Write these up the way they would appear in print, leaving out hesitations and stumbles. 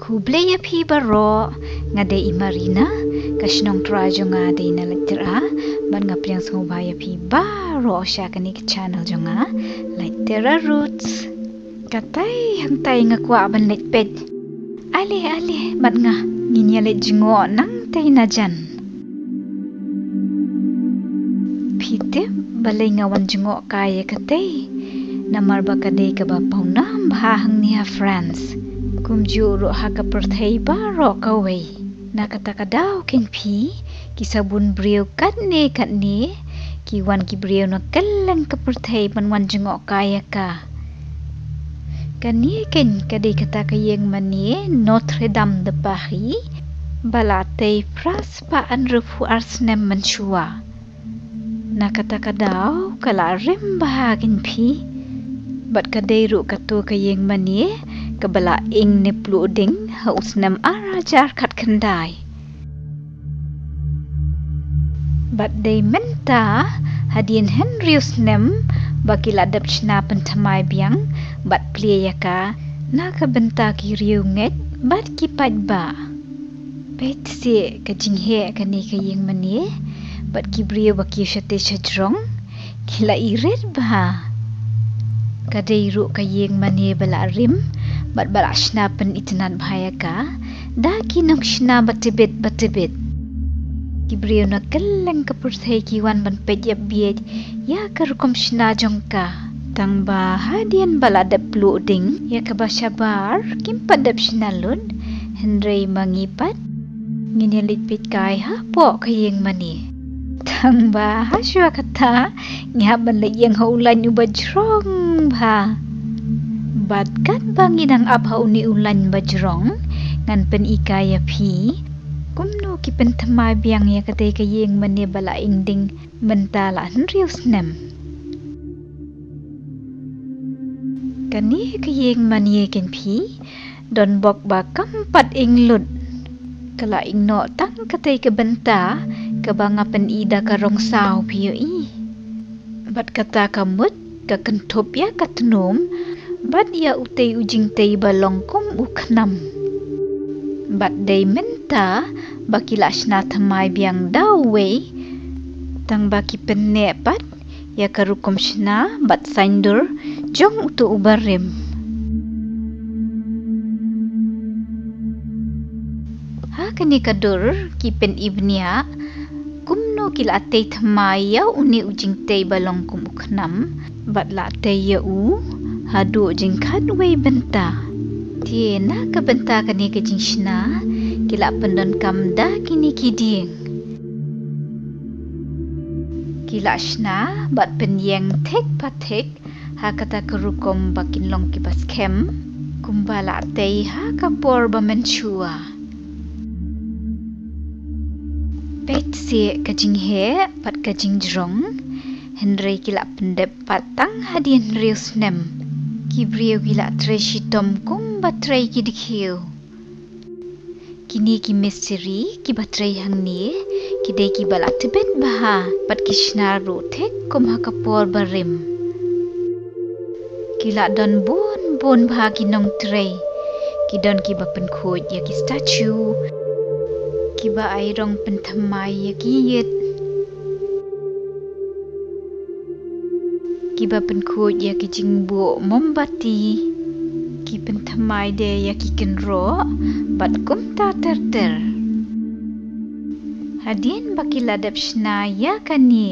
Hublay phi baro ngade imarina kashnong trajo ngade na litera ban ngapriang sngobaya phi baro sya kani channel jonga litera roots katay hantay ngakwa ban litpet ale ban nga nginya let jingo nang tay na jan phite balay ngawan jingo kaya katay namar bakade ka ba paunam bahang niya friends kumjuro haka perthai baro kawai nakatakadaw ken phi kisabun brio katne kiwan ki brio na kallang ka perthai banwan jingo kaya ka kani ken kade kata kayeng mani Notre Dame de Paris balatay pras pa anrufu arsnem manshua nakatakadaw kalarim bahagin phi bat kadayru kato kayeng mani kabala ing ni pluding haus nam arajar kat kendai bat day menta hadien Henrius nem bakila dap chna pentamai biang bat pliya ka naka benta ki riunget bat ki padba bet si kajing he kani kayeng mani bat ki brio baki shate shajrong kila iret ba kadayru kayeng mani bala rim bat bala shna pen itinan bahaya ka da kinong shna batibit kibrio na kallang kapurthai kiwan ban pejap biet ya karukom shna jongka tang ba hadian bala dap pluding ya kabashabar kimpadap shna lud henry mangipat nginyalit pit kai ha po kayeng mani tang ba haswa kata ngihaban layang haulan ubajrong ba bat kat bangin ang abhaw ni ulan bajrong ngan pen ikaya phi kumno ki pentamai biang ya katay kayeng mani bala ingding mentala Henrius nem kani kayeng mani ken phi don bok ba kampat inglud kala ingno tang katay kabenta kabanga pen ida karong saw phi i bat kata kamut kakentop ya katnum bat ya utay ujing tay balong kum uknam bat day menta bakila shna thamai biang dawe tang baki penne pat ya karukom shna bat saindur jong utu ubarim ha kani kadur kipen ibnia kumno kila atay thamai ya uni ujing tay balong kum uknam bat la tay ya u hadu jingkat way benta tiena ka benta kani ka jingshna kila pendon kamda kini kiding kila shna bat penyeng tek patek ha kata kerukom bakin long kibas kem kumbala tei ha kapor bamenchua pet si ka jinghe pat ka jingjrong henry kila pendep patang hadien Henrius nem kibrio gila treshi tom kum batray kidikhiu kini ki misteri ki batray hangni kidai ki bala tibet baha pat kishna rotek kum hakapor barim kila don bon baha kinong tray kidon ki bapen khoj ya ki statue ki ba airong penthamai ya ki yet kiba penkhoj ya ki jingbo mombati ki penthamai de ya ki kenro bat kum ta ter hadien bakila dap shna ya kani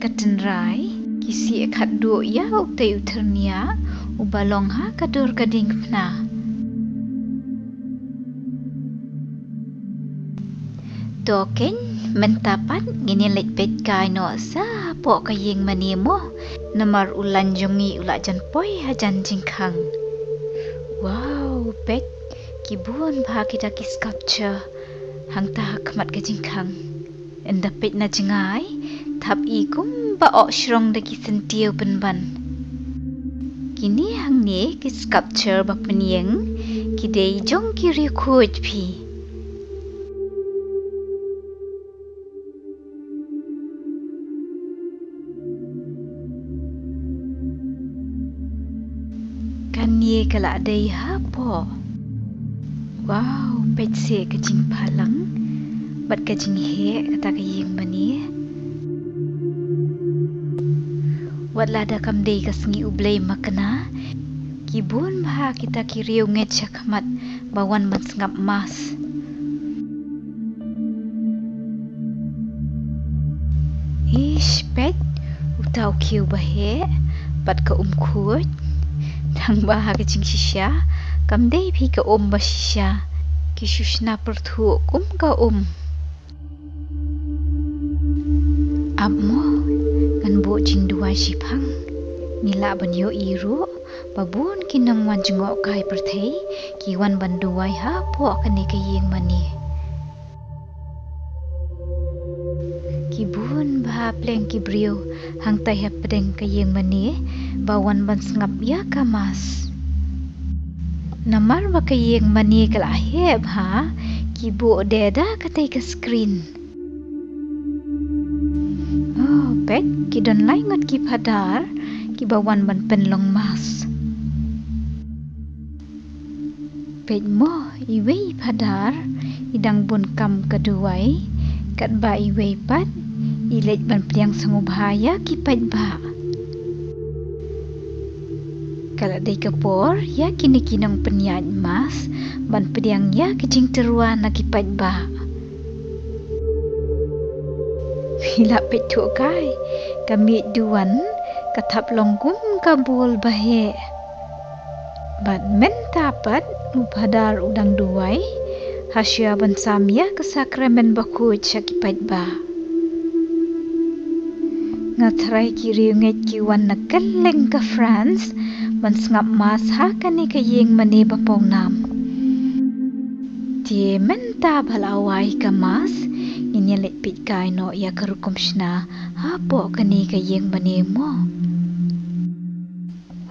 katenrai kisi khaddo ya utay uternia ubalong ha kadur kading pna token mentapat ngini letpet kai no sa po kayeng mani mo namar ulan jongi ula jan poi hajan jingkhang wow pet kibun bha kita ki sculpture hangta khmat ka jingkhang enda pet na jingai thap i kum ba o shrong de ki sentiu penban kini hangni ki sculpture ba penyeng kidei jong ki ri khoj phi kanie kala dei hapo Wow, pet se kajing palang. Bat kajing he kata kayeng mani. Wat lada kam day kasengi ublay makna. Kibun baha kita kiriu nget syakamat bawan mansngap mas. Ish pet utau kiu bahe bat ka kut. Tang baha kajing shisha kam day pi ka ba shisha. Kishushna pertu ka Abmo kan bo jing dua shipang nila banyo iru babun kinang wan jengok kai perthei kiwan banduai ha po kani kayeng mani kibun bah pleng kibrio hang tai hap pedeng kayeng mani bawan ban sngap ya kamas namar ba kayeng mani kalaheb ha kibu deda katai ka screen pet kidon laingot ki padar ki bawan ban penlong mas pet mo iwei padar idang bun kam keduai kat ba iwei pat ilej ban pliang sangu bahaya ki pet ba kala dei kapor ya kini kinong penyat mas ban pediang ya kecing terua na ki pet ba Hila petu kai kami duan katap longkum kabul bahe bad men tapat mupadar udang duai hasya ban samya ke sakramen baku chakipat ba ngatrai kiri nget kiwan na kelleng ka France ban sngap mas ha kani kayeng mani bapong nam tie men ta balawai ka mas inyalit pit kai no ya karukom shna hapo kani kayeng mani mo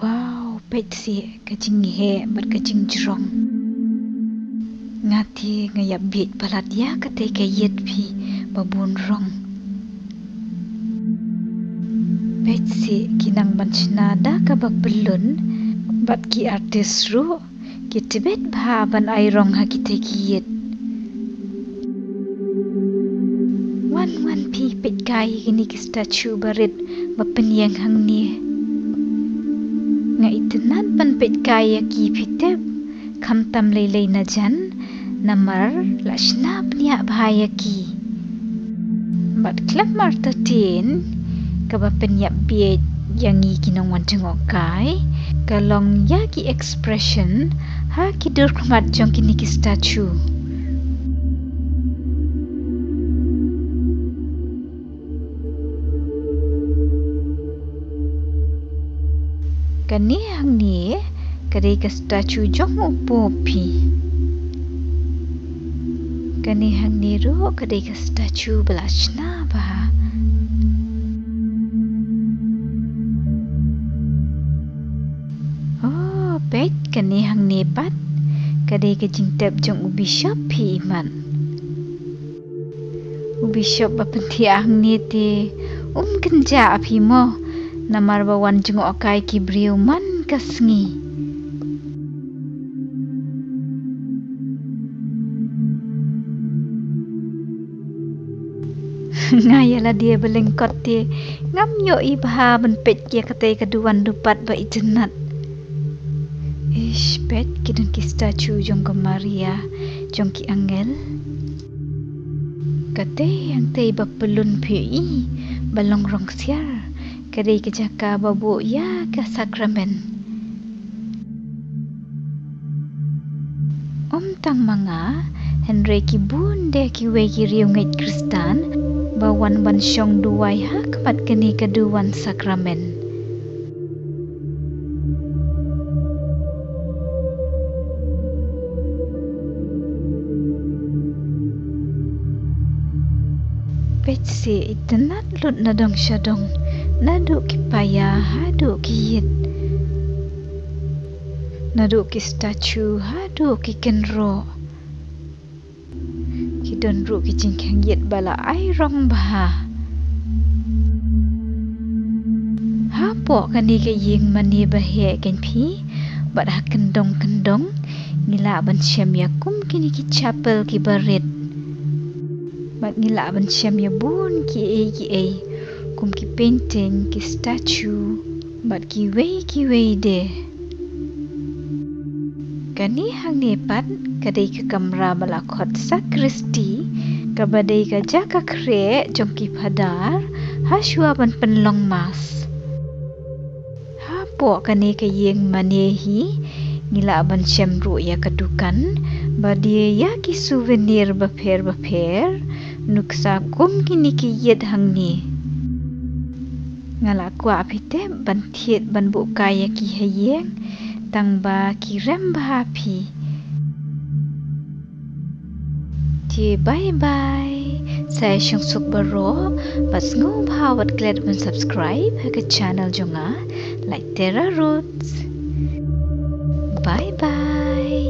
wow pet si kajing he bat kajing jrong ngati ngayap bit palat ya kate kayet pi babun rong pet si kinang banchnada ka babelun bat ki artis ru ki tibet bha ban ai rong ha kite kiyet wan pi pet kai gini ki statue barit bapenyang hang ni nga itenat ban pet kai ya ki pitep kam tam lei na jan namar lashna pnya bhaya ki bat klap marta tin ka bapenya biet yang i kinong wan jengok kai kalong ya ki expression ha ki dur kmat jong kini ki statue kani hang ni kadai ka statue jong upo pi kani hang ni ro kadai ka statue belashna ba oh pet kani hang ni pat kadai ka jingtep jong ubi shop pi man ubi shop ba penti hang ni te kenja pi mo namar bawan jengok akai ki brio man kasngi ngayala dia belengkot te ngam yo ibha ben pet kia katai kaduan dupat ba ijenat ish pet kidun ki statue jong ke Maria jong ki angel katai yang tei ba pelun pi balong rong siar kadai ke jaka babu ya ke sakramen tang manga Henry ki bunde ki we ki riunget Kristan bawan ban syong duai ha kemat keni keduan sakramen Petsi itenat lut nadong syadong naduk ki payah haduk ki yit naduk ki statue haduk ki kenro ki don ru ki jingkang yit bala ai rong bah hapo kani ke ying mani bahe ken pi bat ha kendong ngila ban syam ya kum kini ki chapel ki barit. Bat ngila ban syam ya bun ki ai kum ki painting ki statue bat ki wei de. Kani hang nepat kadai ke kamera malakot sakristi kabadai ka jaka kre jong ki padar haswa ban penlong mas. Hapo kani ke yeng manehi ngila ban syam ru ya kadukan badie ya ki souvenir baper nuksa kum kini ki yed hang ni. Ngala kwa apite ban thiet ban bu kaya ki hayeng tang ba ki rem ba api. Ji bye bye. Saya Syung Suk Baro pas ngu bahawat glad ban subscribe ke channel jonga like Terra Roots. Bye bye.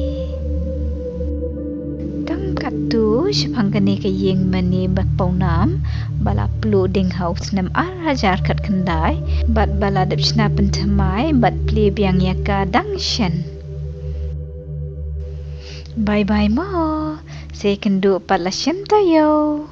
Tang katu syapang kani ke yeng mani bak paunam bala uploading house nam arajar kat kendai bat bala dap chna pentamai bat play biang yaka dangshan. Bye bye mo. Saya kendu pat la syam tayo.